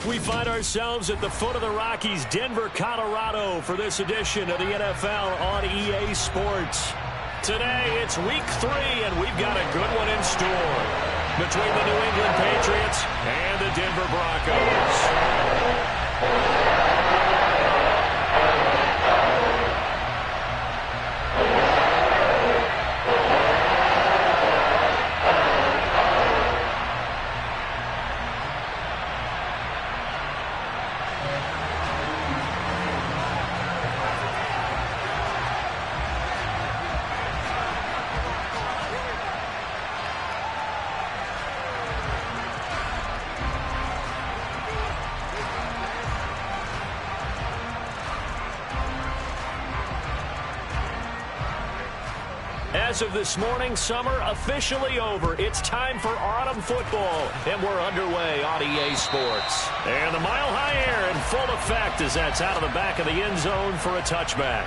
We find ourselves at the foot of the Rockies, Denver, Colorado, for this edition of the NFL on EA Sports. Today, it's Week 3, and we've got a good one in store between the New England Patriots and the Denver Broncos. As of this morning, summer officially over. It's time for autumn football, and we're underway on EA Sports. And the mile-high air in full effect as that's out of the back of the end zone for a touchback.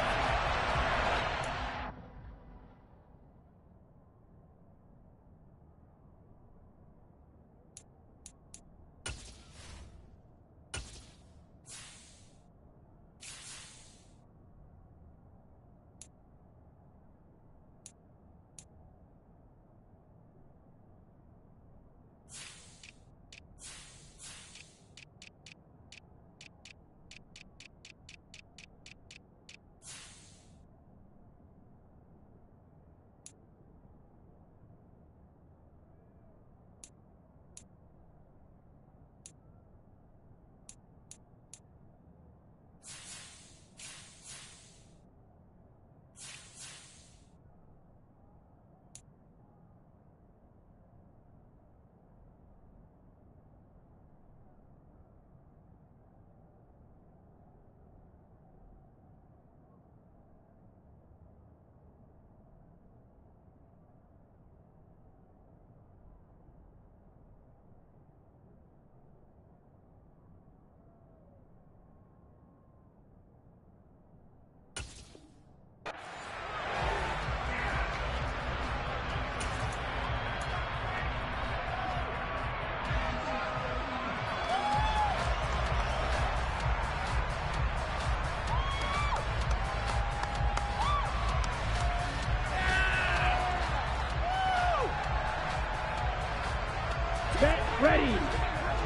Ready.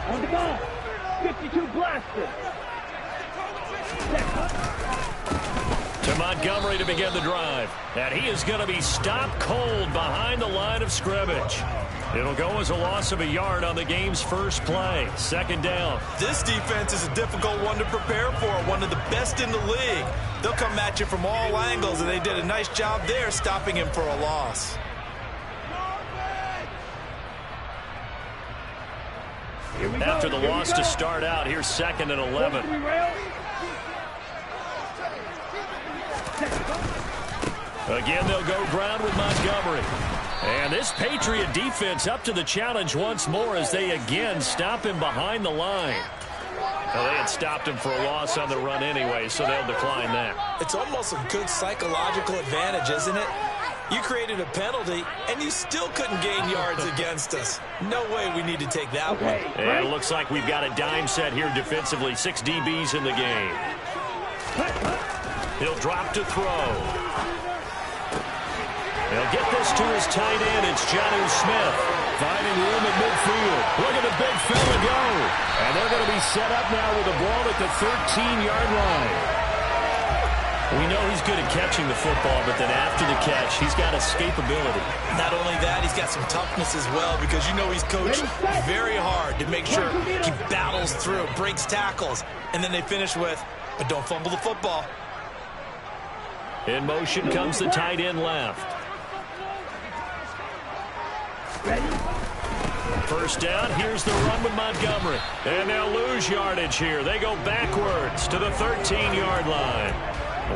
On the ball. 52 blaster. To Montgomery to begin the drive. And he is going to be stopped cold behind the line of scrimmage. It'll go as a loss of a yard on the game's first play. Second down. This defense is a difficult one to prepare for. One of the best in the league. They'll come at you from all angles, and they did a nice job there stopping him for a loss. After the loss to start out, here's 2nd and 11. Again, they'll go ground with Montgomery. And this Patriot defense up to the challenge once more as they again stop him behind the line. Well, they had stopped him for a loss on the run anyway, so they'll decline that. It's almost a good psychological advantage, isn't it? You created a penalty, and you still couldn't gain yards against us. No way we need to take that one. And it looks like we've got a dime set here defensively. 6 DBs in the game. He'll drop to throw. He'll get this to his tight end. It's Jonnu Smith. Finding room at midfield. Look at the big fella go. And they're going to be set up now with the ball at the 13-yard line. We know he's good at catching the football, but then after the catch, he's got escapability. Not only that, he's got some toughness as well, because you know he's coached very hard to make sure he battles through, breaks tackles, and then they finish with, but don't fumble the football. In motion comes the tight end left. First down, here's the run with Montgomery. And they'll lose yardage here. They go backwards to the 13-yard line.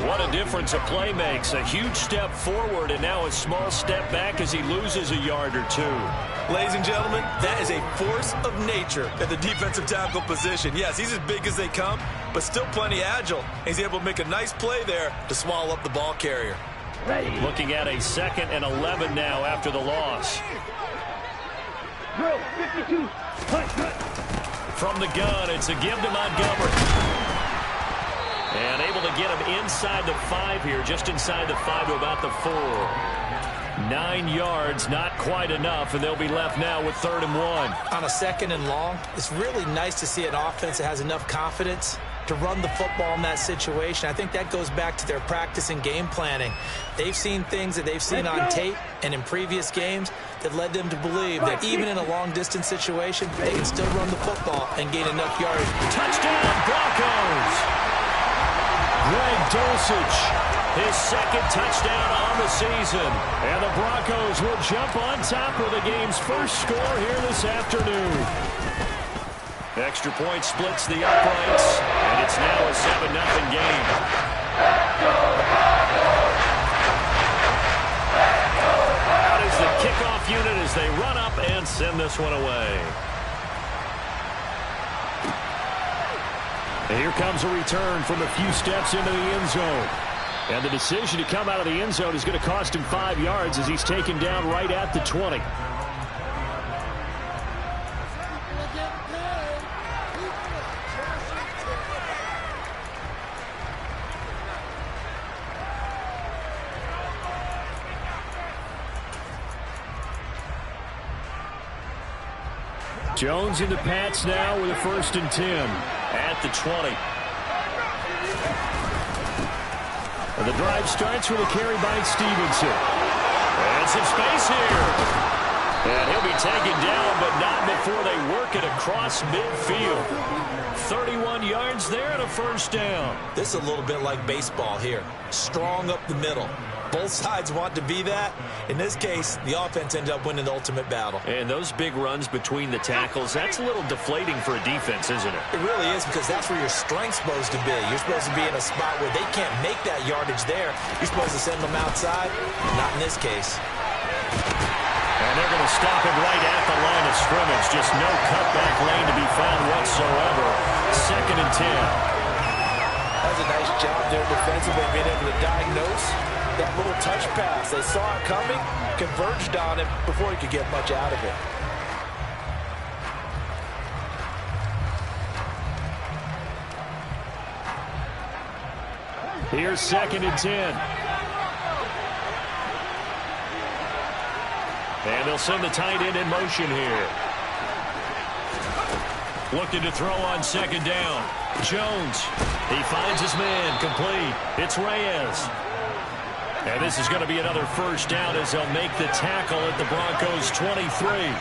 What a difference a play makes. A huge step forward and now a small step back as he loses a yard or two. Ladies and gentlemen, that is a force of nature at the defensive tackle position. Yes, he's as big as they come, but still plenty agile. He's able to make a nice play there to swallow up the ball carrier. Looking at a 2nd and 11 now after the loss. from the gun. It's a give to Montgomery. And able to get him inside the 5 here, just inside the 5 to about the 4. 9 yards, not quite enough, and they'll be left now with 3rd and 1. On a 2nd and long, it's really nice to see an offense that has enough confidence to run the football in that situation. I think that goes back to their practice and game planning. They've seen things that they've seen on tape and in previous games that led them to believe that even in a long-distance situation, they can still run the football and gain enough yards. Touchdown, Broncos! Greg Dulcich, his 2nd touchdown on the season. And the Broncos will jump on top of the game's first score here this afternoon. Extra point splits the uprights, and it's now a 7-0 game. Out is the kickoff unit as they run up and send this one away. And here comes a return from a few steps into the end zone. And the decision to come out of the end zone is going to cost him 5 yards as he's taken down right at the 20. Jones in the Pats now with a 1st and 10 at the 20. And the drive starts with a carry by Stevenson. And some space here. And he'll be taken down, but not before they work it across midfield. 31 yards there and a 1st down. This is a little bit like baseball here. Strong up the middle. Both sides want to be that. In this case, the offense ended up winning the ultimate battle. And those big runs between the tackles, that's a little deflating for a defense, isn't it? It really is, because that's where your strength's supposed to be. You're supposed to be in a spot where they can't make that yardage there. You're supposed to send them outside. Not in this case. And they're going to stop him right at the line of scrimmage. Just no cutback lane to be found whatsoever. 2nd and 10. That was a nice job there defensively, being able to diagnose that little touch pass. They saw it coming, converged on him before he could get much out of it. Here's 2nd and 10. And they'll send the tight end in motion here. Looking to throw on 2nd down. Jones. He finds his man. Complete. It's Reyes. And this is going to be another 1st down as they'll make the tackle at the Broncos' 23.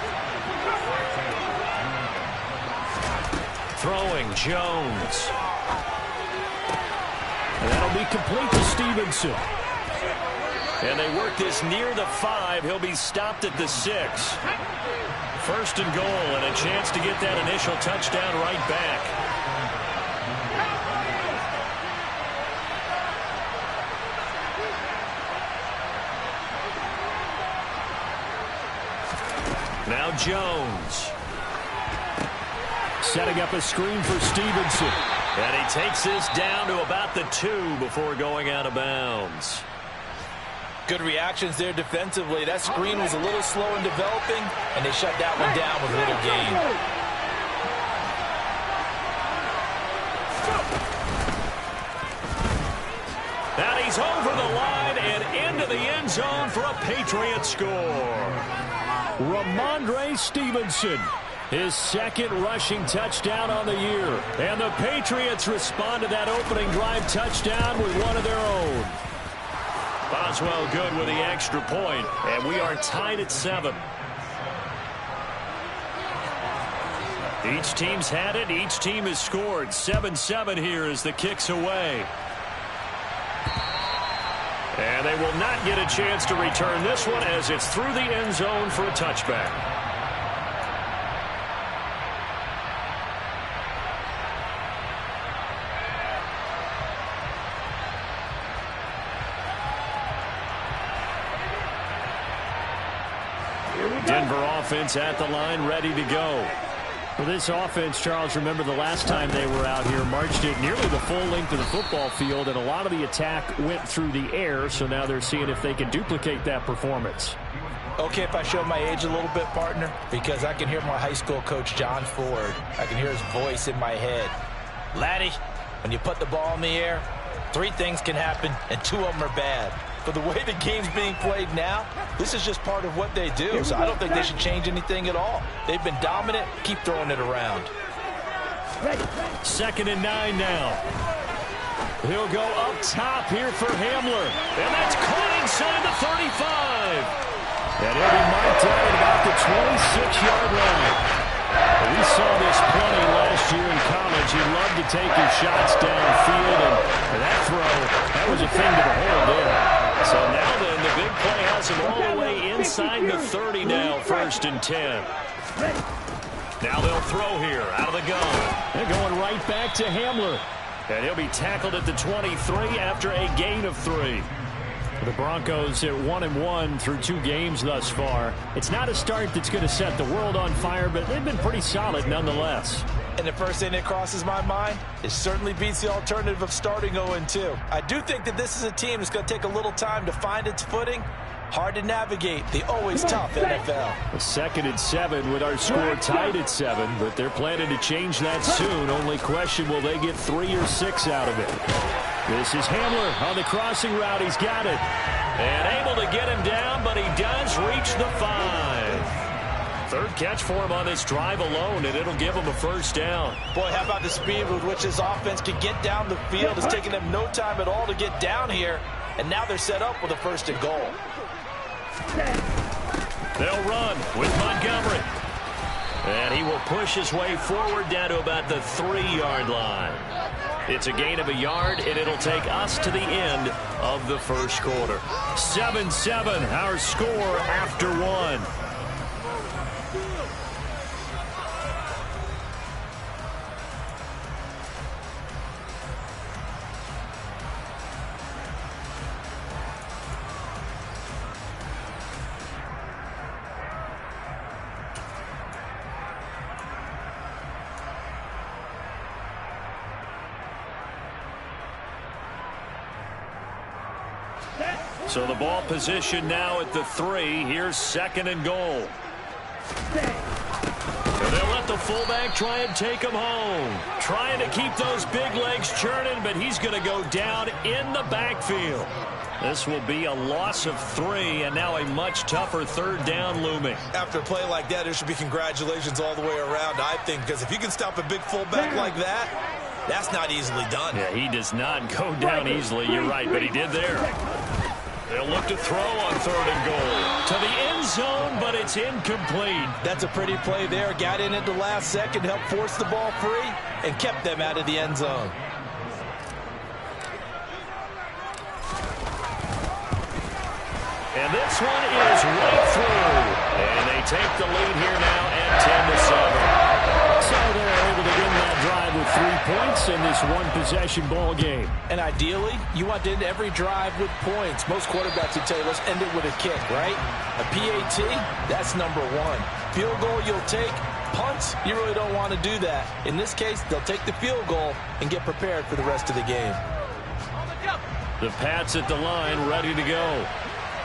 Throwing Jones. And that'll be complete to Stevenson. And they work this near the 5. He'll be stopped at the 6. 1st and goal, and a chance to get that initial touchdown right back. Now Jones. Setting up a screen for Stevenson. And he takes this down to about the 2 before going out of bounds. Good reactions there defensively. That screen was a little slow in developing, and they shut that one down with little gain. And he's over the line and into the end zone for a Patriot score. Ramondre Stevenson, his 2nd rushing touchdown on the year. And the Patriots respond to that opening drive touchdown with one of their own. Boswell good with the extra point, and we are tied at 7. Each team's had it. Each team has scored. 7-7 here as the kick's away. And they will not get a chance to return this one as it's through the end zone for a touchback. Denver offense at the line, ready to go. For this offense, Charles, remember the last time they were out here, marched it nearly the full length of the football field, and a lot of the attack went through the air, so now they're seeing if they can duplicate that performance. Okay, if I show my age a little bit, partner, because I can hear my high school coach, John Ford. I can hear his voice in my head. Laddie, when you put the ball in the air, 3 things can happen, and 2 of them are bad. But the way the game's being played now, this is just part of what they do. So I don't think they should change anything at all. They've been dominant. Keep throwing it around. 2nd and 9 now. He'll go up top here for Hamler. And that's caught inside the 35. And he'll be marked out at about the 26-yard line. We saw this plenty last year in college. He loved to take his shots downfield, and that throw, that was a thing to behold there. So now then, the big play has him all the way inside the 30 now, 1st and 10. Now they'll throw here, out of the gun. They're going right back to Hamler. And he'll be tackled at the 23 after a gain of 3. The Broncos at 1-1 through 2 games thus far. It's not a start that's going to set the world on fire, but they've been pretty solid nonetheless. And the first thing that crosses my mind, it certainly beats the alternative of starting 0-2. I do think that this is a team that's going to take a little time to find its footing. Hard to navigate the always tough NFL. 2nd and 7 with our score tied at 7, but they're planning to change that soon. Only question, will they get 3 or 6 out of it? This is Hamler on the crossing route. He's got it. And able to get him down, but he does reach the 5. 3rd catch for him on this drive alone, and it'll give him a 1st down. Boy, how about the speed with which this offense can get down the field? It's taken them no time at all to get down here, and now they're set up with a 1st and goal. They'll run with Montgomery. And he will push his way forward down to about the 3-yard line. It's a gain of a yard, and it'll take us to the end of the 1st quarter. 7-7, our score after 1. So the ball position now at the 3. Here's 2nd and goal. And they'll let the fullback try and take him home. Trying to keep those big legs churning, but he's going to go down in the backfield. This will be a loss of 3, and now a much tougher 3rd down looming. After a play like that, there should be congratulations all the way around, I think, because if you can stop a big fullback like that, that's not easily done. Yeah, he does not go down easily. You're right, but he did there. They'll look to throw on 3rd and goal. To the end zone, but it's incomplete. That's a pretty play there. Got in at the last second, helped force the ball free, and kept them out of the end zone. And this one is right through. And they take the lead here now at 10-7. So they're able to win that drive with 3 points in this one-possession ball game. And ideally, you want to end every drive with points. Most quarterbacks would tell you, let's end it with a kick, right? A PAT, that's number 1. Field goal you'll take. Punts, you really don't want to do that. In this case, they'll take the field goal and get prepared for the rest of the game. The Pats at the line, ready to go.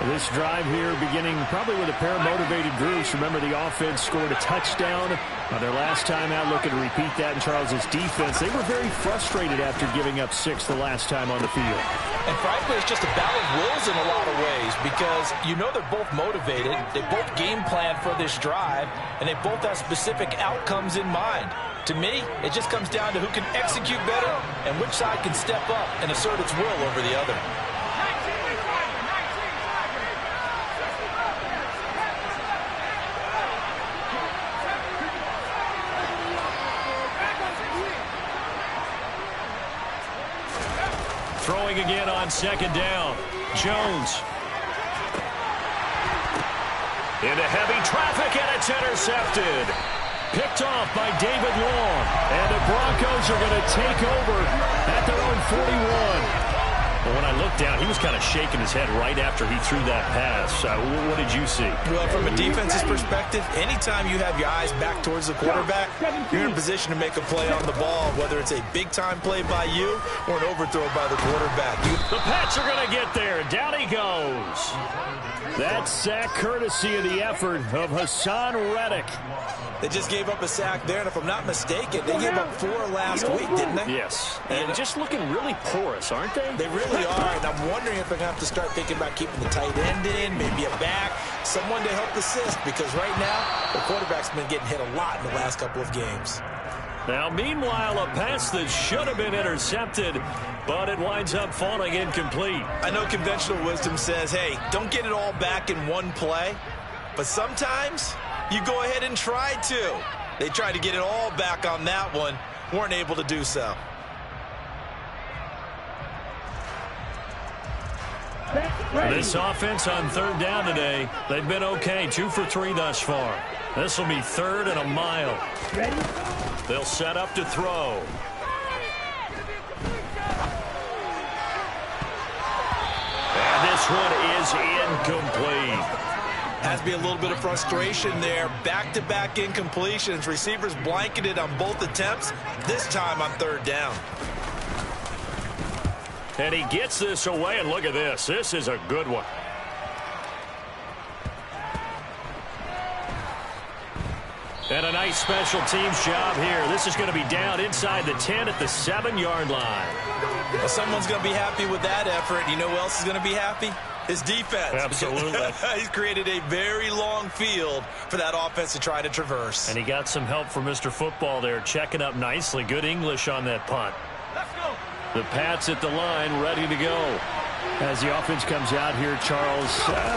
This drive here beginning probably with a pair of motivated groups. Remember, the offense scored a touchdown on their last time out. Looking to repeat that in Charles's defense. They were very frustrated after giving up 6 the last time on the field. And frankly, it's just a battle of wills in a lot of ways because you know they're both motivated. They both game plan for this drive, and they both have specific outcomes in mind. To me, it just comes down to who can execute better and which side can step up and assert its will over the other. Throwing again on 2nd down. Jones. Into heavy traffic, and it's intercepted. Picked off by David Long. And the Broncos are going to take over at their own 41. But when I looked down, he was kind of shaking his head right after he threw that pass. What did you see? Well, from a defense's perspective, anytime you have your eyes back towards the quarterback, you're in position to make a play on the ball, whether it's a big-time play by you or an overthrow by the quarterback. The Pats are going to get there. Down he goes. That sack courtesy of the effort of Hassan Reddick. They just gave up a sack there, and if I'm not mistaken, they gave up 4 last week, didn't they? Yes, and just looking really porous, aren't they? They really are, and I'm wondering if they're going to have to start thinking about keeping the tight end in, maybe a back, someone to help assist, because right now, the quarterback's been getting hit a lot in the last couple of games. Now, meanwhile, a pass that should have been intercepted, but it winds up falling incomplete. I know conventional wisdom says, hey, don't get it all back in one play, but sometimes you go ahead and try to. They tried to get it all back on that one, weren't able to do so. This offense on 3rd down today, they've been okay, 2 for 3 thus far. This will be 3rd and a mile. They'll set up to throw. And this one is incomplete. Has to be a little bit of frustration there. Back-to-back incompletions. Receivers blanketed on both attempts, this time on 3rd down. And he gets this away, and look at this. This is a good one. And a nice special teams job here. This is going to be down inside the 10 at the 7-yard line. Well, someone's going to be happy with that effort. You know who else is going to be happy? His defense. Absolutely. He's created a very long field for that offense to try to traverse. And he got some help from Mr. Football there, checking up nicely. Good English on that punt. Let's go. The Pats at the line, ready to go. As the offense comes out here, Charles,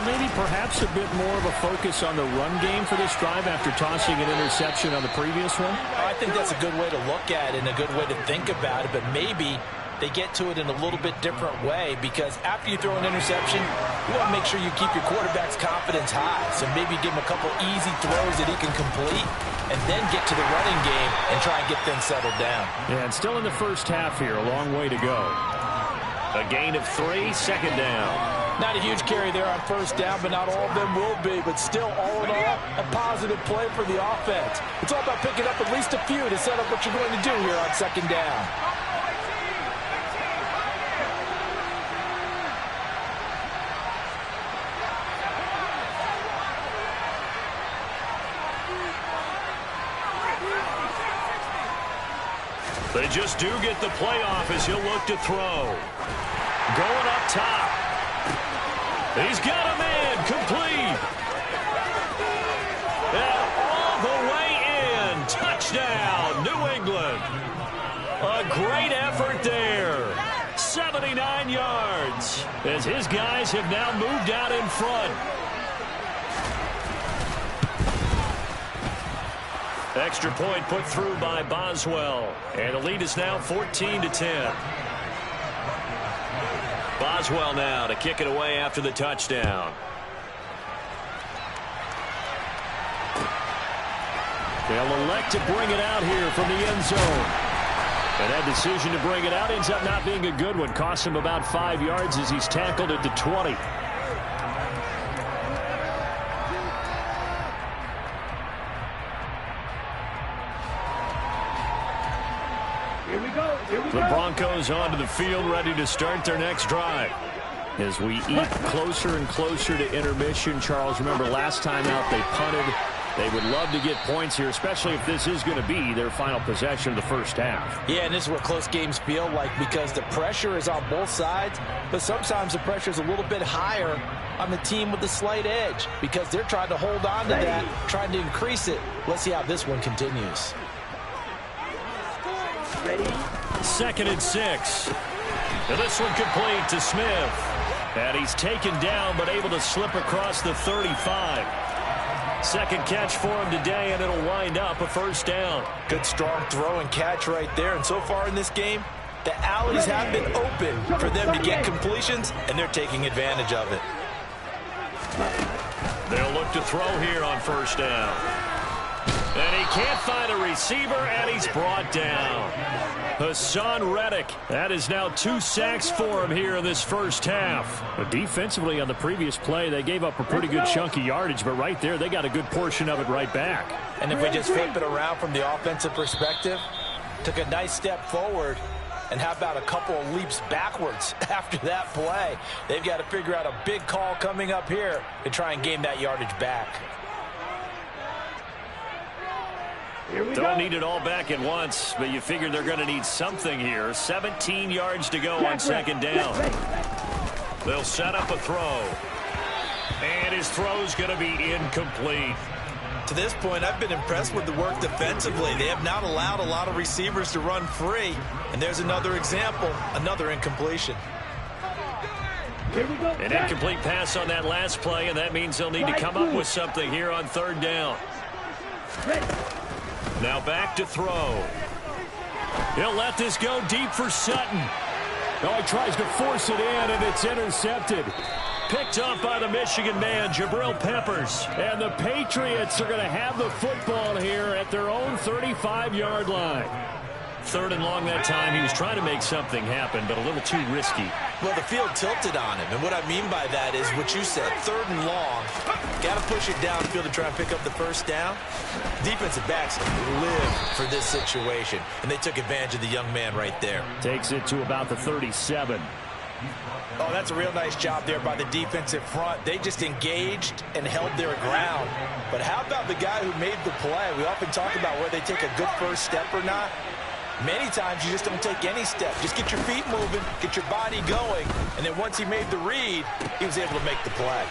maybe perhaps a bit more of a focus on the run game for this drive after tossing an interception on the previous one? I think that's a good way to look at it and a good way to think about it, but maybe they get to it in a little bit different way, because after you throw an interception, you want to make sure you keep your quarterback's confidence high. So maybe give him a couple easy throws that he can complete and then get to the running game and try and get things settled down. Yeah, and still in the first half here, a long way to go. A gain of 3, 2nd down. Not a huge carry there on 1st down, but not all of them will be. But still, all in all, a positive play for the offense. It's all about picking up at least a few to set up what you're going to do here on 2nd down. They just do get the playoff as he'll look to throw. Going up top. He's got a man complete. And all the way in. Touchdown, New England. A great effort there. 79 yards as his guys have now moved out in front. Extra point put through by Boswell. And the lead is now 14-10. Boswell now to kick it away after the touchdown. They'll elect to bring it out here from the end zone. And that decision to bring it out ends up not being a good one. Costs him about 5 yards as he's tackled at the 20. The Broncos onto the field, ready to start their next drive. As we eat closer and closer to intermission, Charles, remember last time out they punted. They would love to get points here, especially if this is going to be their final possession of the first half. Yeah, and this is what close games feel like, because the pressure is on both sides, but sometimes the pressure is a little bit higher on the team with the slight edge, because they're trying to hold on to that, trying to increase it. Let's see how this one continues. Ready? 2nd and 6. And this one complete to Smith. And he's taken down, but able to slip across the 35. Second catch for him today, and it'll wind up a 1st down. Good strong throw and catch right there. And so far in this game, the alleys have been open for them to get completions, and they're taking advantage of it. They'll look to throw here on 1st down. And he can't find a receiver, and he's brought down. Hassan Reddick. That is now 2 sacks for him here in this first half. But defensively on the previous play, they gave up a pretty good chunk of yardage, but right there, they got a good portion of it right back. And if we just flip it around from the offensive perspective, took a nice step forward, and how about a couple of leaps backwards after that play? They've got to figure out a big call coming up here to try and gain that yardage back. Don't need it all back at once, but you figure they're going to need something here. 17 yards to go on second down. They'll set up a throw. And his throw's going to be incomplete. To this point, I've been impressed with the work defensively. They have not allowed a lot of receivers to run free. And there's another example, another incompletion. An incomplete pass on that last play, and that means they'll need to come up with something here on third down. Now back to throw. He'll let this go deep for Sutton. Oh, he tries to force it in, and it's intercepted. Picked up by the Michigan man, Jabril Peppers. And the Patriots are going to have the football here at their own 35-yard line. Third and long that time. He was trying to make something happen, but a little too risky. Well, the field tilted on him, and what I mean by that is what you said, third and long. Got to push it downfield to try and pick up the first down. Defensive backs live for this situation, and they took advantage of the young man right there. Takes it to about the 37. Oh, that's a real nice job there by the defensive front. They just engaged and held their ground. But how about the guy who made the play? We often talk about whether they take a good first step or not. Many times you just don't take any step. Just get your feet moving, get your body going, and then once he made the read, he was able to make the play.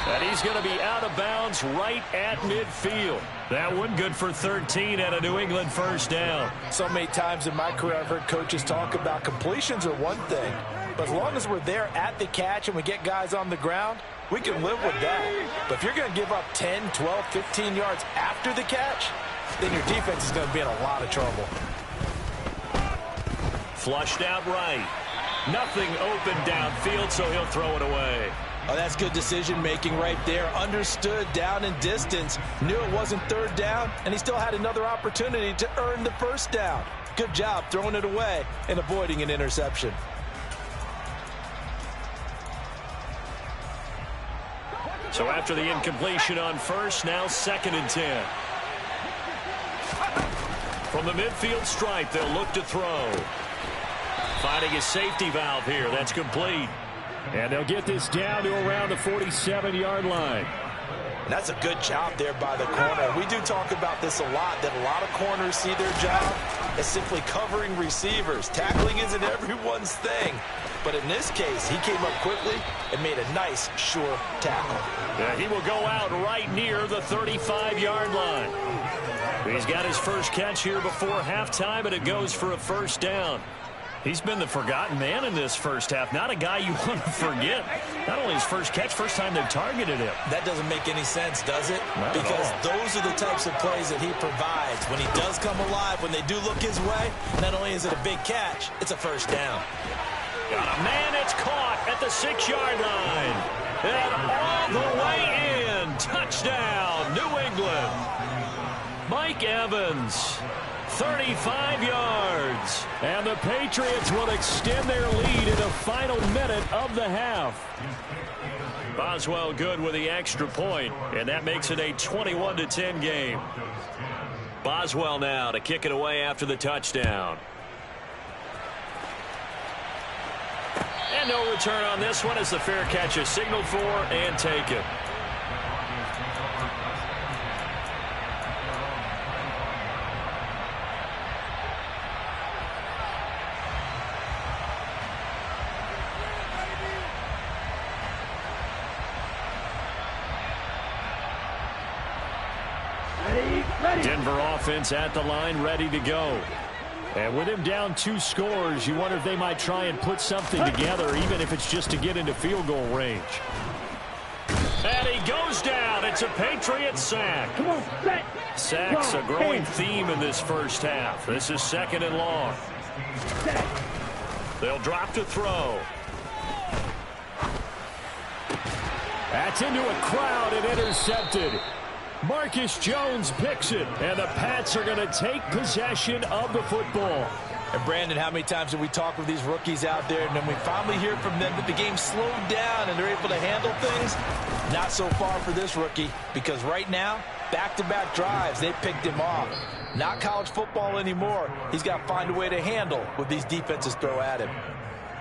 And he's going to be out of bounds right at midfield. That one good for 13 and a New England first down. So many times in my career I've heard coaches talk about completions are one thing, but as long as we're there at the catch and we get guys on the ground, we can live with that. But if you're going to give up 10, 12, 15 yards after the catch, then your defense is going to be in a lot of trouble. Flushed out right. Nothing open downfield, so he'll throw it away. Oh, that's good decision-making right there. Understood down and distance. Knew it wasn't third down, and he still had another opportunity to earn the first down. Good job throwing it away and avoiding an interception. So after the incompletion on first, now 2nd and 10. From the midfield stripe, they'll look to throw. Finding a safety valve here. That's complete. And they'll get this down to around the 47-yard line. And that's a good job there by the corner. We do talk about this a lot, that a lot of corners see their job as simply covering receivers. Tackling isn't everyone's thing. But in this case, he came up quickly and made a nice, sure tackle. Yeah, he will go out right near the 35-yard line. He's got his first catch here before halftime, and it goes for a first down. He's been the forgotten man in this first half. Not a guy you want to forget. Not only his first catch, first time they've targeted him. That doesn't make any sense, does it? Not because those are the types of plays that he provides. When he does come alive, when they do look his way, not only is it a big catch, it's a first down. Got a man, it's caught at the 6-yard line. And all the way in. Touchdown, New England. Mike Evans. 35 yards. And the Patriots will extend their lead in the final minute of the half. Boswell good with the extra point, and that makes it a 21-10 game. Boswell now to kick it away after the touchdown. And no return on this one as the fair catch is signaled for and taken. Denver offense at the line, ready to go. And with him down 2 scores, you wonder if they might try and put something together, even if it's just to get into field goal range. And he goes down. It's a Patriot sack. Come on, set. Sacks a growing theme in this first half. This is 2nd and long. They'll drop to throw. That's into a crowd and intercepted. Marcus Jones picks it, and the Pats are going to take possession of the football. And Brandon, how many times have we talked with these rookies out there, and then we finally hear from them that the game slowed down and they're able to handle things? Not so far for this rookie, because right now, back-to-back drives, they picked him off. Not college football anymore. He's got to find a way to handle what these defenses throw at him.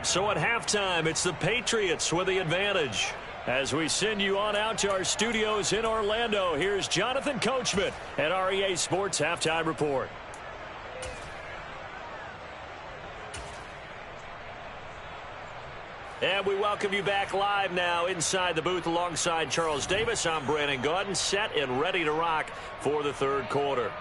So at halftime, it's the Patriots with the advantage. As we send you on out to our studios in Orlando, here's Jonathan Coachman at REA Sports Halftime Report. And we welcome you back live now inside the booth alongside Charles Davis. I'm Brandon Gaudin, set and ready to rock for the third quarter.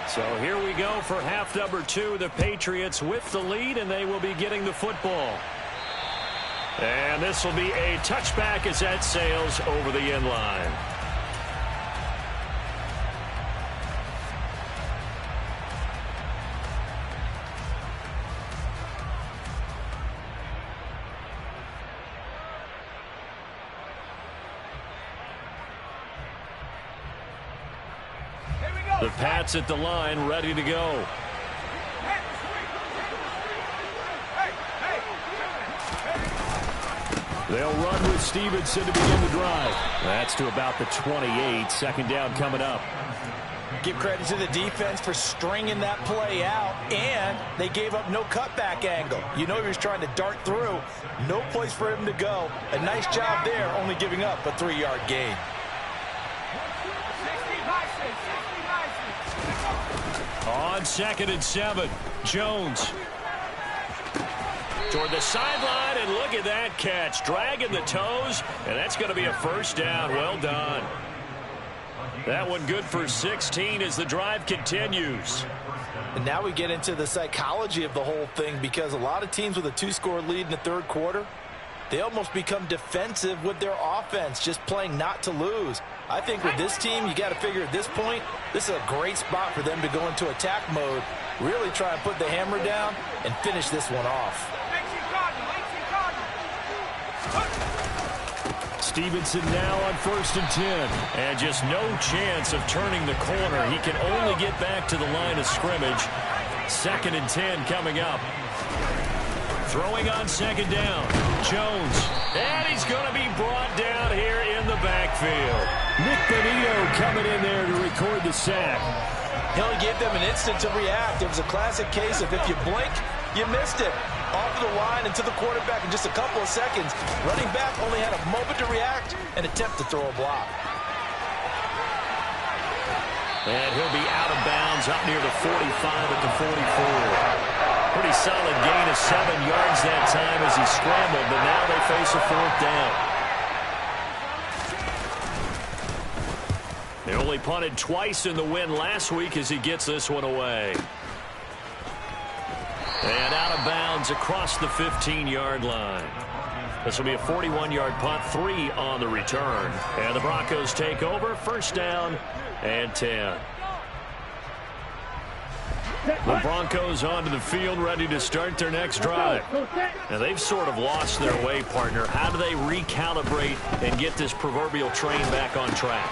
So here we go for half number 2. The Patriots with the lead, and they will be getting the football. And this will be a touchback as that sails over the end line. The Pats at the line, ready to go. They'll run with Stevenson to begin the drive. That's to about the 28. Second down coming up. Give credit to the defense for stringing that play out, and they gave up no cutback angle. You know he was trying to dart through. No place for him to go. A nice job there, only giving up a 3-yard gain. On 2nd and 7, Jones toward the sideline, and look at that catch. Dragging the toes, and that's going to be a first down. Well done. That one good for 16 as the drive continues. And now we get into the psychology of the whole thing, because a lot of teams with a 2-score lead in the third quarter, they almost become defensive with their offense, just playing not to lose. I think with this team, you got to figure at this point, this is a great spot for them to go into attack mode, really try and put the hammer down and finish this one off. Stevenson now on 1st and 10. And just no chance of turning the corner. He can only get back to the line of scrimmage. 2nd and 10 coming up. Throwing on 2nd down. Jones. And he's going to be brought down here in the backfield. Nick Benito coming in there to record the sack. He only gave them an instant to react. It was a classic case of if you blink, you missed it. Off of the line and to the quarterback in just a couple of seconds. Running back only had a moment to react and attempt to throw a block. And he'll be out of bounds up near the 45 at the 44. Pretty solid gain of 7 yards that time as he scrambled, but now they face a 4th down. They only punted twice in the win last week as he gets this one away. And out of bounds across the 15-yard line. This will be a 41-yard punt, 3 on the return. And the Broncos take over, 1st down and 10. The Broncos onto the field, ready to start their next drive. Now, they've sort of lost their way, partner. How do they recalibrate and get this proverbial train back on track?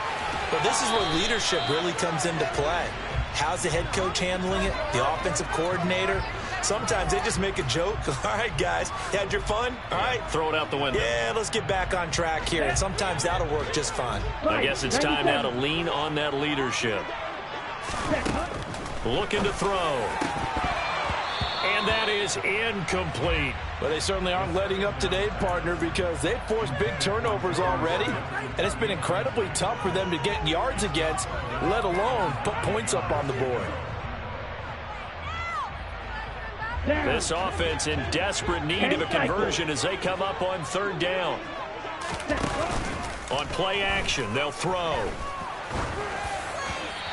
Well, this is where leadership really comes into play. How's the head coach handling it? The offensive coordinator? Sometimes they just make a joke. All right, guys, had your fun? All right. Throw it out the window. Yeah, let's get back on track here. And sometimes that'll work just fine. I guess it's time now to lean on that leadership. Looking to throw. And that is incomplete. But they certainly aren't letting up today, partner, because they've forced big turnovers already. And it's been incredibly tough for them to get yards against, let alone put points up on the board. This offense in desperate need of a conversion as they come up on 3rd down. On play action, they'll throw.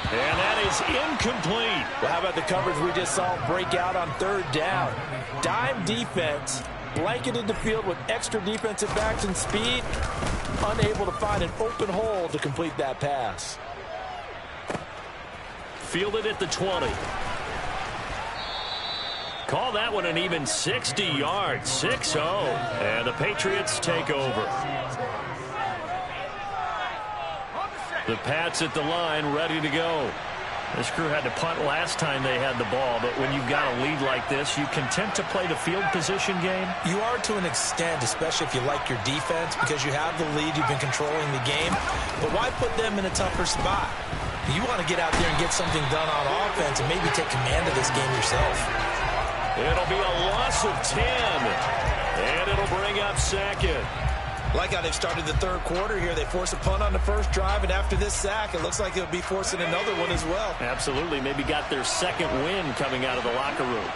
And that is incomplete. Well, how about the coverage we just saw break out on 3rd down? Dime defense, blanketed the field with extra defensive backs and speed, unable to find an open hole to complete that pass. Fielded at the 20. Call that one an even 60 yards, 6-0. And the Patriots take over. The Pats at the line, ready to go. This crew had to punt last time they had the ball, but when you've got a lead like this, you content to play the field position game? You are to an extent, especially if you like your defense, because you have the lead, you've been controlling the game. But why put them in a tougher spot? You want to get out there and get something done on offense and maybe take command of this game yourself. It'll be a loss of 10, and it'll bring up second. Like how they've started the third quarter here. They force a punt on the first drive, and after this sack, it looks like they'll be forcing another one as well. Absolutely. Maybe got their second win coming out of the locker room.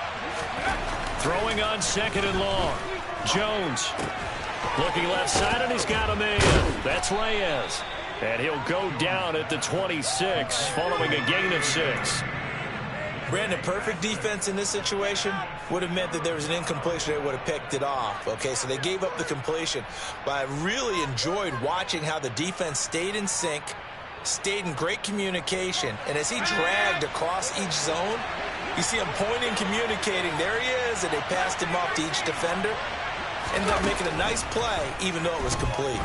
Throwing on second and long. Jones looking left side, and he's got a man. That's Reyes. And he'll go down at the 26 following a gain of 6. Brandon, perfect defense in this situation would have meant that there was an incompletion. They would have picked it off. Okay, so they gave up the completion. But I really enjoyed watching how the defense stayed in sync, stayed in great communication. And as he dragged across each zone, you see him pointing, communicating. There he is, and they passed him off to each defender. Ended up making a nice play, even though it was complete.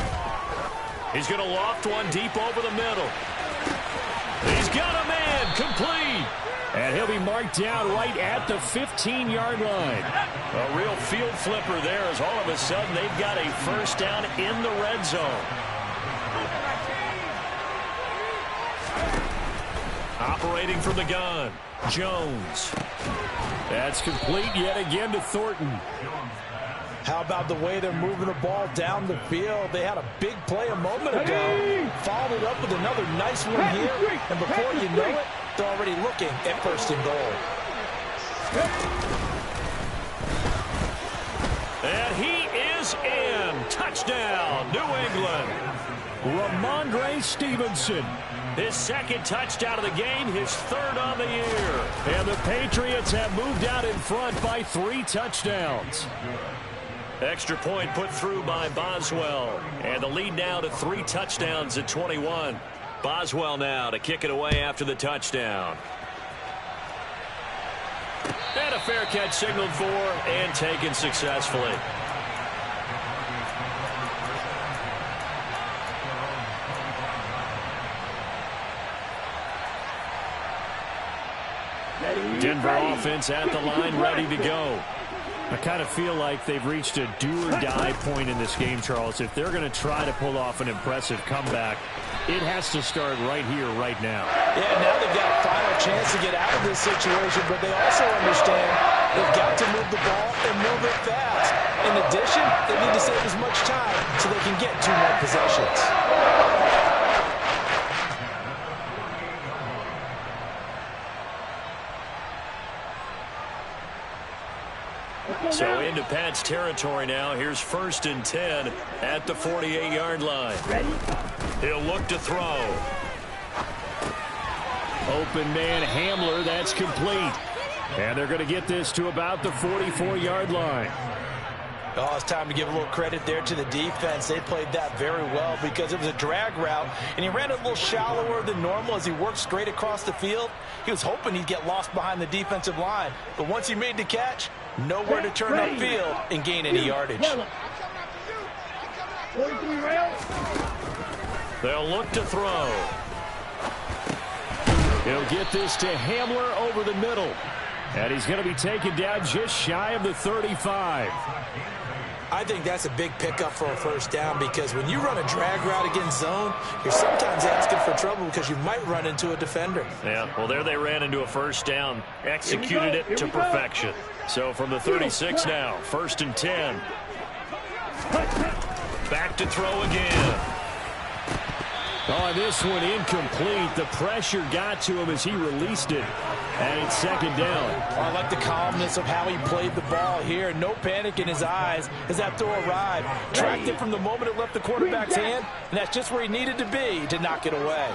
He's going to loft one deep over the middle. He's got a man, complete. And he'll be marked down right at the 15-yard line. A real field flipper there as all of a sudden they've got a first down in the red zone. Operating from the gun, Jones. That's complete yet again to Thornton. How about the way they're moving the ball down the field? They had a big play a moment ago. Followed it up with another nice one here. And before you know it, they're already looking at first and goal. And he is in. Touchdown, New England. Ramondre Stevenson. His second touchdown of the game, his third on the year. And the Patriots have moved out in front by 3 touchdowns. Extra point put through by Boswell. And the lead now to 3 touchdowns at 21. Boswell now to kick it away after the touchdown. And a fair catch signaled for and taken successfully. Denver offense at the line, ready to go. I kind of feel like they've reached a do-or-die point in this game, Charles. If they're going to try to pull off an impressive comeback, it has to start right here, right now. Yeah, now they've got a final chance to get out of this situation, but they also understand they've got to move the ball and move it fast. In addition, they need to save as much time so they can get 2 more possessions. So into Pat's territory now. Here's 1st and 10 at the 48-yard line. He'll look to throw. Open man Hamler, that's complete. And they're going to get this to about the 44-yard line. Oh, it's time to give a little credit there to the defense. They played that very well because it was a drag route, and he ran it a little shallower than normal as he worked straight across the field. He was hoping he'd get lost behind the defensive line, but once he made the catch, nowhere to turn upfield and gain any yardage. They'll look to throw. He'll get this to Hamler over the middle, and he's going to be taken down just shy of the 35. I think that's a big pickup for a first down because when you run a drag route against zone, you're sometimes asking for trouble because you might run into a defender. Yeah, well, there they ran into a first down, executed it to perfection. So from the 36 now, 1st and 10. Back to throw again. Oh, this one incomplete. The pressure got to him as he released it. And it's 2nd down. I like the calmness of how he played the ball here. No panic in his eyes as that throw arrived. Tracked it from the moment it left the quarterback's hand, and that's just where he needed to be to knock it away.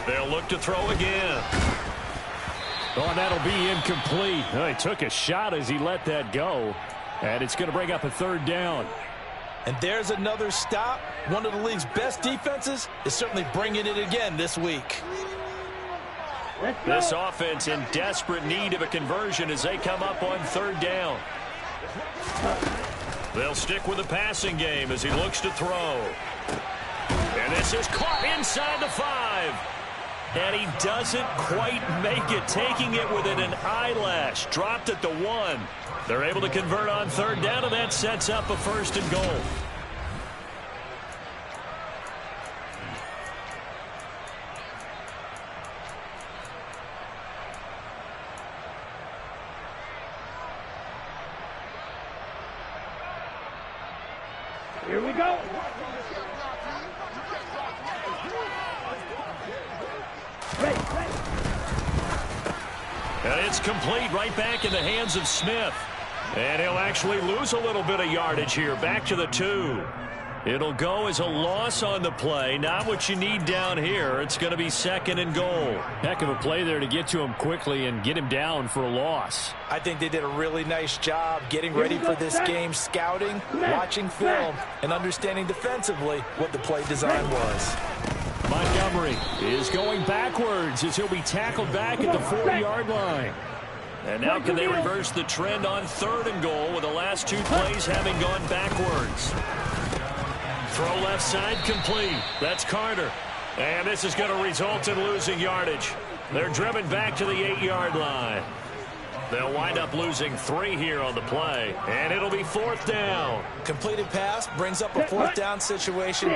They'll look to throw again. Oh, and that'll be incomplete. Oh, he took a shot as he let that go. And it's going to bring up a 3rd down. And there's another stop. One of the league's best defenses is certainly bringing it again this week. This offense in desperate need of a conversion as they come up on 3rd down. They'll stick with the passing game as he looks to throw. And this is caught inside the 5. And he doesn't quite make it, taking it within an eyelash. Dropped at the 1. They're able to convert on 3rd down, and that sets up a 1st and goal. Here we go. And it's complete right back in the hands of Smith. And he'll actually lose a little bit of yardage here. Back to the 2. It'll go as a loss on the play. Not what you need down here. It's going to be 2nd and goal. Heck of a play there to get to him quickly and get him down for a loss. I think they did a really nice job getting ready for this game, scouting, watching film, and understanding defensively what the play design was. Montgomery is going backwards as he'll be tackled back at the 4-yard line. And now can they reverse the trend on 3rd and goal with the last 2 plays having gone backwards? Throw left side complete. That's Carter. And this is going to result in losing yardage. They're driven back to the 8-yard line. They'll wind up losing 3 here on the play. And it'll be 4th down. Completed pass brings up a 4th down situation.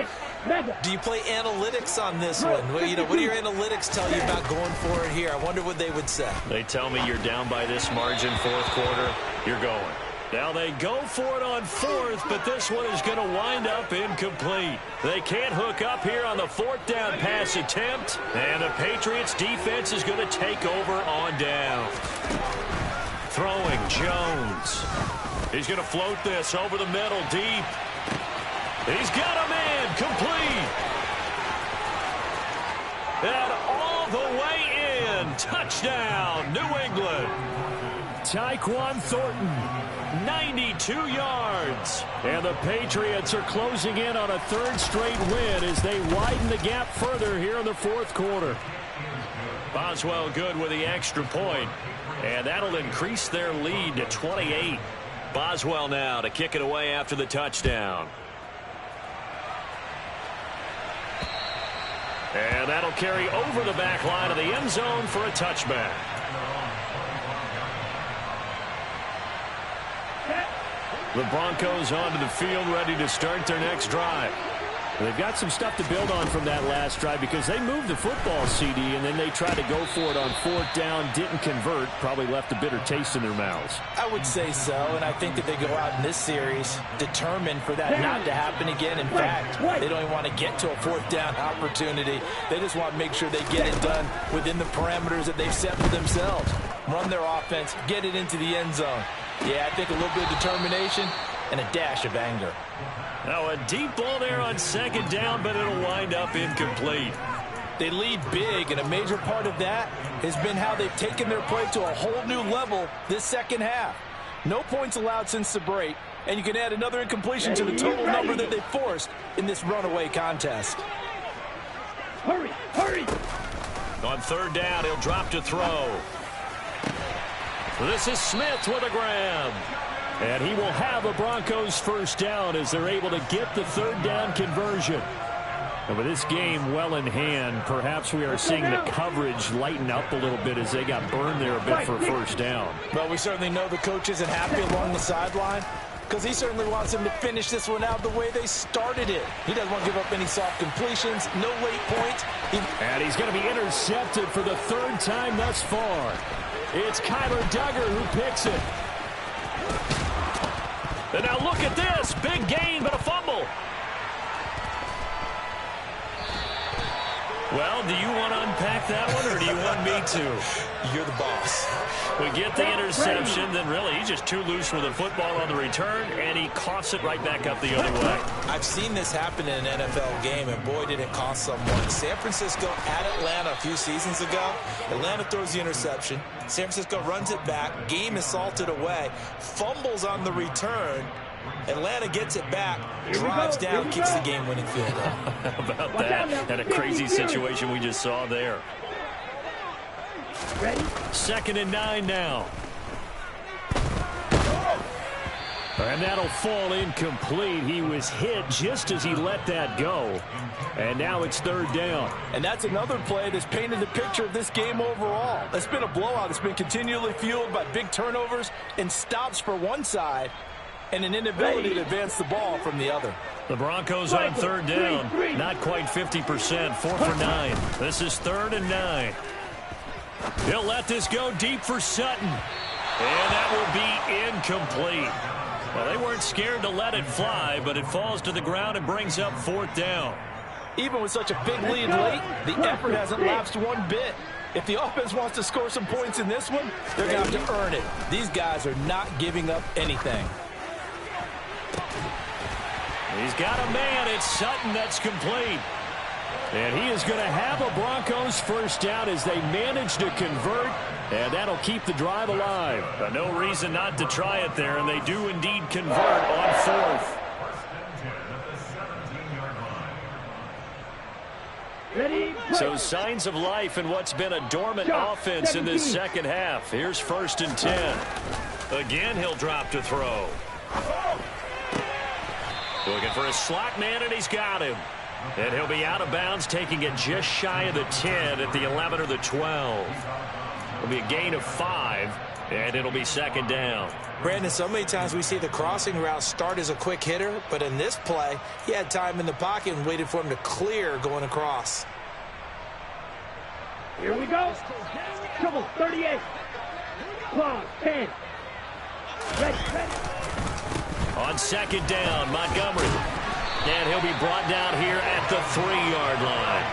Do you play analytics on this one? What do your analytics tell you about going for it here? I wonder what they would say. They tell me you're down by this margin 4th quarter. You're going. Now they go for it on 4th, but this one is going to wind up incomplete. They can't hook up here on the 4th down pass attempt, and the Patriots defense is going to take over on down. Throwing Jones. He's going to float this over the middle deep. He's got a man complete. And all the way in. Touchdown, New England. Tyquan Thornton, 92 yards. And the Patriots are closing in on a 3rd straight win as they widen the gap further here in the 4th quarter. Boswell good with the extra point, and that'll increase their lead to 28. Boswell now to kick it away after the touchdown. And that'll carry over the back line of the end zone for a touchback. The Broncos onto the field, ready to start their next drive. They've got some stuff to build on from that last drive because they moved the football, CD, and then they tried to go for it on 4th down, didn't convert, probably left a bitter taste in their mouths. I would say so, and I think that they go out in this series determined for that not to happen again. In fact, they don't even want to get to a 4th down opportunity. They just want to make sure they get it done within the parameters that they've set for themselves. Run their offense, get it into the end zone. Yeah, I think a little bit of determination and a dash of anger. Now a deep ball there on 2nd down, but it'll wind up incomplete. They lead big, and a major part of that has been how they've taken their play to a whole new level this 2nd half. No points allowed since the break, and you can add another incompletion to the total number that they forced in this runaway contest. Hurry, hurry. On 3rd down, he'll drop to throw. This is Smith with a grab. And he will have a Broncos 1st down as they're able to get the 3rd down conversion. And with this game well in hand, perhaps we are seeing the coverage lighten up a little bit as they got burned there a bit for a 1st down. Well, we certainly know the coach isn't happy along the sideline because he certainly wants them to finish this one out the way they started it. He doesn't want to give up any soft completions, no late points. And he's going to be intercepted for the 3rd time thus far. It's Kyler Duggar who picks it. And now look at this. Big gain, but a fumble. Well, do you want to unpack that one, or do you want me to? You're the boss. We get the interception, then really he's just too loose with the football on the return, and he coughs it right back up the other way. I've seen this happen in an NFL game, and boy, did it cost someone. San Francisco at Atlanta a few seasons ago. Atlanta throws the interception. San Francisco runs it back. Game is salted away. Fumbles on the return. Atlanta gets it back, drives down, kicks the game-winning field goal. How about that? And a crazy situation we just saw there. Ready? 2nd and 9 now. And that'll fall incomplete. He was hit just as he let that go. And now it's 3rd down. And that's another play that's painted the picture of this game overall. It's been a blowout. It's been continually fueled by big turnovers and stops for one side and an inability to advance the ball from the other. The Broncos on 3rd down. Not quite 50%. 4 for 9. This is 3rd and 9. He'll let this go deep for Sutton. And that will be incomplete. Well, they weren't scared to let it fly, but it falls to the ground and brings up 4th down. Even with such a big lead late, the effort hasn't lapsed one bit. If the offense wants to score some points in this one, they're going to have to earn it. These guys are not giving up anything. He's got a man. It's Sutton that's complete. And he is going to have a Broncos 1st down as they manage to convert, and that'll keep the drive alive. But no reason not to try it there, and they do indeed convert on 4th. Ready? So signs of life in what's been a dormant offense in this 2nd half. Here's 1st and 10. Again, he'll drop to throw. Looking for a slot man, and he's got him. And he'll be out of bounds, taking it just shy of the 10 at the 11 or the 12. It'll be a gain of 5, and it'll be 2nd down. Brandon, so many times we see the crossing route start as a quick hitter, but in this play, he had time in the pocket and waited for him to clear going across. Here we go. Trouble, 38. Clock, 10. Ready. On 2nd down, Montgomery. And he'll be brought down here at the 3-yard line.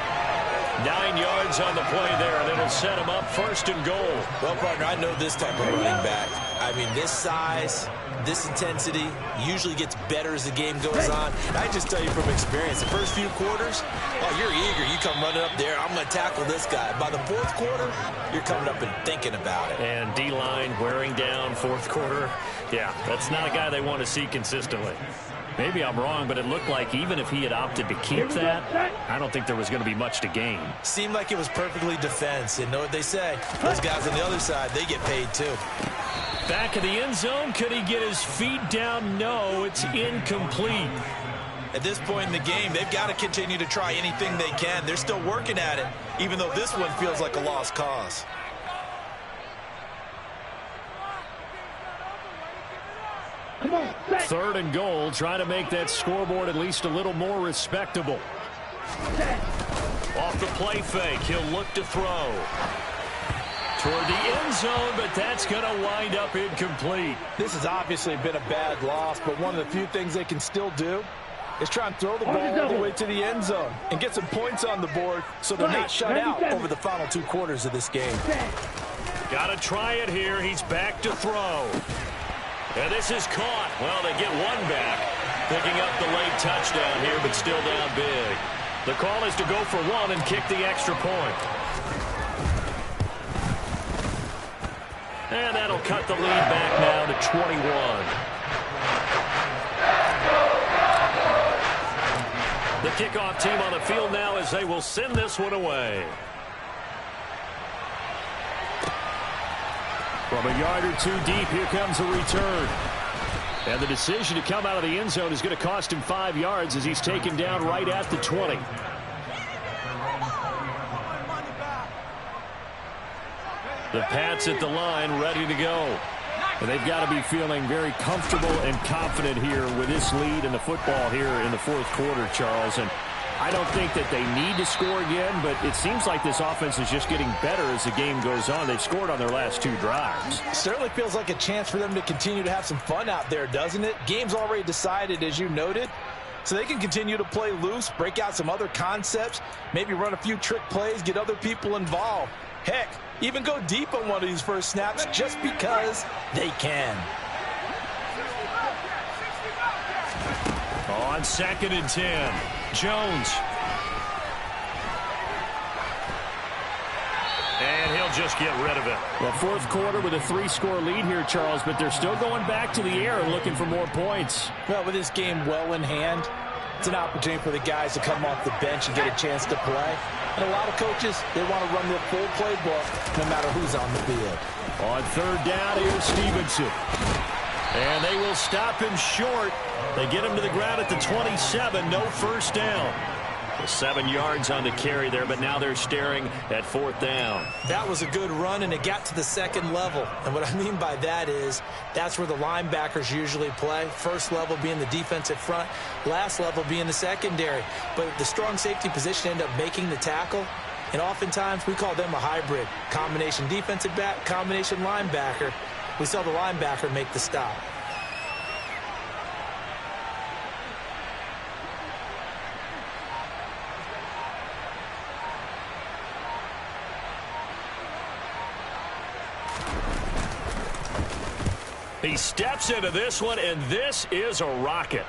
9 yards on the play there, and it'll set him up 1st and goal. Well, partner, I know this type of running back. I mean, this size, this intensity usually gets better as the game goes on. And I just tell you from experience, the first few quarters, oh, you're eager. You come running up there, I'm going to tackle this guy. By the 4th quarter, you're coming up and thinking about it. And D-line wearing down 4th quarter. Yeah, that's not a guy they want to see consistently. Maybe I'm wrong, but it looked like even if he had opted to keep that, I don't think there was going to be much to gain. Seemed like it was perfectly defense. And know what they say? Those guys on the other side, they get paid too. Back of the end zone. Could he get his feet down? No, it's incomplete. At this point in the game, they've got to continue to try anything they can. They're still working at it, even though this one feels like a lost cause. Come on, 3rd and goal, trying to make that scoreboard at least a little more respectable. Off the play fake, he'll look to throw. Toward the end zone, but that's going to wind up incomplete. This has obviously been a bad loss, but one of the few things they can still do is try and throw the ball all the way to the end zone and get some points on the board so they're not shut out over the final 2 quarters of this game. Got to try it here. He's back to throw. And this is caught. Well, they get one back. Picking up the late touchdown here, but still down big. The call is to go for 1 and kick the extra point. And that'll cut the lead back now to 21. The kickoff team on the field now as they will send this one away. From a yard or 2 deep, here comes a return. And the decision to come out of the end zone is going to cost him 5 yards as he's taken down right at the 20. The Pats at the line, ready to go. And they've got to be feeling very comfortable and confident here with this lead in the football here in the 4th quarter, Charles. And I don't think that they need to score again, but it seems like this offense is just getting better as the game goes on. They've scored on their last 2 drives. Certainly feels like a chance for them to continue to have some fun out there, doesn't it? Game's already decided, as you noted, so they can continue to play loose, break out some other concepts, maybe run a few trick plays, get other people involved. Heck, even go deep on one of these first snaps just because they can. On 2nd and 10, Jones. And he'll just get rid of it. Well, 4th quarter with a 3-score lead here, Charles, but they're still going back to the air and looking for more points. Well, with this game well in hand, It's an opportunity for the guys to come off the bench and get a chance to play. And a lot of coaches, they want to run the full playbook no matter who's on the field. On third down, here's Stevenson. And they will stop him short. They get him to the ground at the 27. No first down. 7 yards on the carry there, but now they're staring at fourth down. That was a good run, and it got to the second level. And what I mean by that is that's where the linebackers usually play. First level being the defensive front, last level being the secondary. But the strong safety position ended up making the tackle, and oftentimes we call them a hybrid. Combination defensive back, combination linebacker. We saw the linebacker make the stop. He steps into this one, and this is a rocket.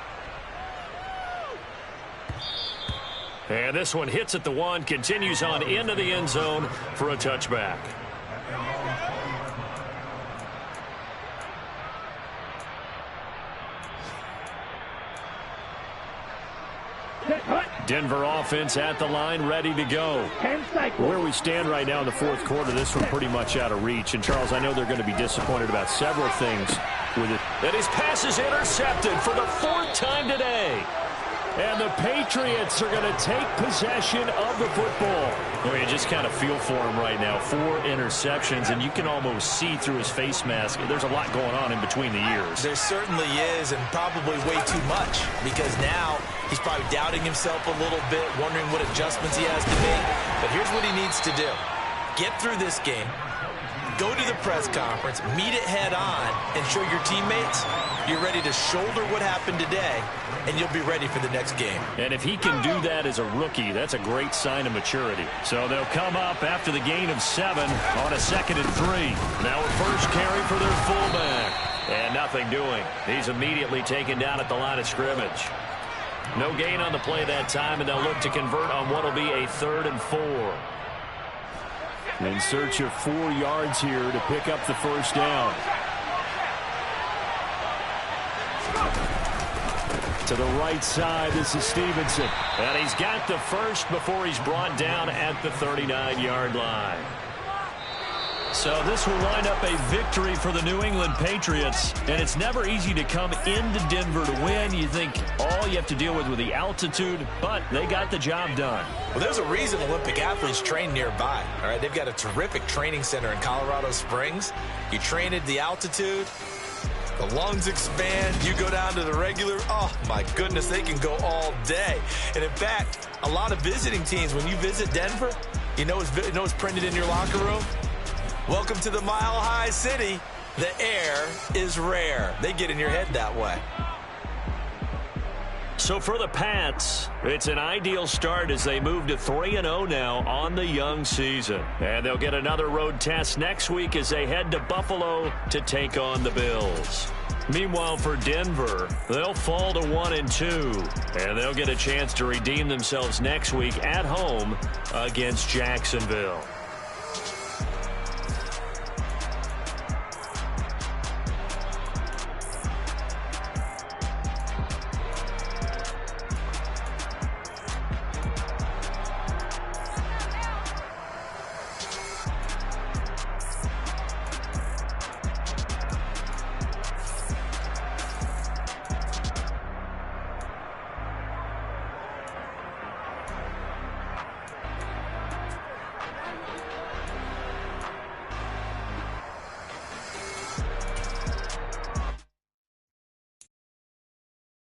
And this one hits at the 1, continues on into the end zone for a touchback. Denver offense at the line, ready to go. Where we stand right now in the fourth quarter, this one pretty much out of reach. And, Charles, I know they're going to be disappointed about several things with it. And his pass is intercepted for the 4th time today. And the Patriots are going to take possession of the football. Well, you just kind of feel for him right now. 4 interceptions, and you can almost see through his face mask. There's a lot going on in between the ears. There certainly is, and probably way too much, because now he's probably doubting himself a little bit, wondering what adjustments he has to make. But here's what he needs to do. Get through this game, go to the press conference, meet it head on, and show your teammates you're ready to shoulder what happened today, and you'll be ready for the next game. And if he can do that as a rookie, that's a great sign of maturity. So they'll come up after the gain of 7 on a 2nd and 3. Now a first carry for their fullback. And nothing doing. He's immediately taken down at the line of scrimmage. No gain on the play that time, and they'll look to convert on what will be a 3rd and 4. In search of 4 yards here to pick up the first down. To the right side, this is Stevenson. And he's got the first before he's brought down at the 39-yard line. So this will wind up a victory for the New England Patriots. And it's never easy to come into Denver to win. You think all you have to deal with the altitude, but they got the job done. Well, there's a reason Olympic athletes train nearby. All right, they've got a terrific training center in Colorado Springs. You train at the altitude, the lungs expand, you go down to the regular, oh my goodness, they can go all day. And in fact, a lot of visiting teams, when you visit Denver, you know it's printed in your locker room? Welcome to the Mile High City. The air is rare. They get in your head that way. So for the Pats, it's an ideal start as they move to 3-0 now on the young season. And they'll get another road test next week as they head to Buffalo to take on the Bills. Meanwhile, for Denver, they'll fall to 1-2. And they'll get a chance to redeem themselves next week at home against Jacksonville.